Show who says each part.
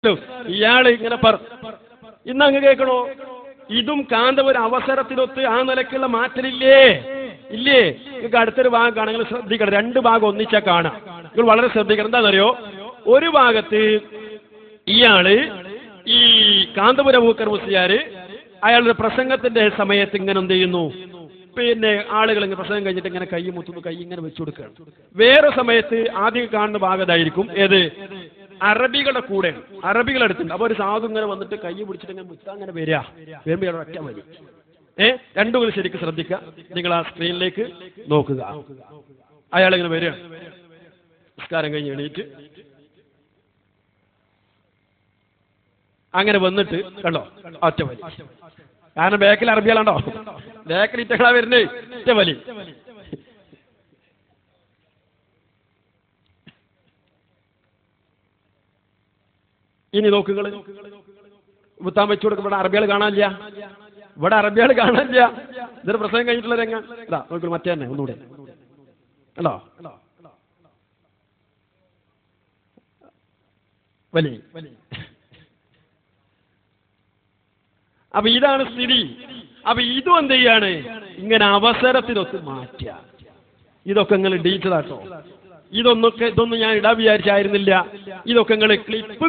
Speaker 1: ഇയാള് ഇങ്ങനെ ഇന്ന് അങ്ങ് കേൾക്കണോ? ഇതും കാന്തപുരം അവസരത്തിനൊത്ത് ആ നിലക്കുള്ള മാറ്റലില്ലേ? ഇല്ലേ? നിങ്ങൾക്ക് അടുത്തൊരു ഭാഗം കാണാൻ നിങ്ങൾ ശ്രദ്ധിക്കണം. രണ്ട് ഭാഗം ഒന്നിച്ചാ കാണാം. നിങ്ങൾ വളരെ ശ്രദ്ധിക്കണം. എന്താണെന്നറിയോ? ഒരു ഭാഗത്ത് ഇയാള് ഈ കാന്തപുരം മൂക്കർ മുസ്ലിയാര് അയാളുടെ പ്രസംഗത്തിന്റെ സമയത്ത് ഇങ്ങനെ എന്ത് ചെയ്യുന്നു? പിന്നെ ആളുകൾ ഇങ്ങനെ പ്രസംഗം കഴിഞ്ഞിട്ട് ഇങ്ങനെ കൈ മുത്തുന്നു, കൈ ഇങ്ങനെ വെച്ചു കൊടുക്കുകയാണ്. വേറെ സമയത്ത് ആദ്യം കാണുന്ന ഭാഗത്തായിരിക്കും ഏത്? അറബികളുടെ കൂടെ, അറബികളെടുത്തുണ്ട്. അപ്പൊ ഒരു സാധു ഇങ്ങനെ വന്നിട്ട് കൈ പിടിച്ചിട്ട് ഇങ്ങനെ മുത്താൻ അങ്ങനെ വരുമ്പോ ഇയാൾ ഒറ്റ വരും. രണ്ടും ശരിക്കും ശ്രദ്ധിക്കുക. നിങ്ങൾ ആ സ്ക്രീനിലേക്ക് നോക്കുക. അയാളിങ്ങനെ വരിക, നിസ്കാരം കഴിഞ്ഞ് എണീറ്റ് അങ്ങനെ വന്നിട്ട് കണ്ടോ ഒറ്റ വലി. കാരണം ബാക്കിൽ അറബികളാണ്ടോ, ബാക്കിൽ ഇറ്റകളാ വരുന്നേ, ഒറ്റ വലി. ഇനി നോക്കുകൾ മുത്താൻ വെച്ചു കൊടുക്കും. ഇവിടെ അറബികൾ കാണാനില്ല, ഇവിടെ അറബികൾ കാണാനില്ല. ഇതൊരു പ്രസംഗം കഴിഞ്ഞിട്ടുള്ള രംഗം. ഇതാ നോക്കൂ, മറ്റേ തന്നെ ഒന്നുകൂടെ കണ്ടോ വലി. അപ്പൊ ഇതാണ് സ്ഥിതി. അപ്പൊ ഇതും എന്ത് ചെയ്യാണ്? ഇങ്ങനെ അവസരത്തിനൊത്ത് മാറ്റുക. ഇതൊക്കെ നിങ്ങൾ ഇടിയിച്ചതാട്ടോ. ഇതൊന്നും ഞാൻ ഇടാൻ വിചാരിച്ചായിരുന്നില്ല. ഇതൊക്കെ നിങ്ങൾ ക്ലിപ്പ്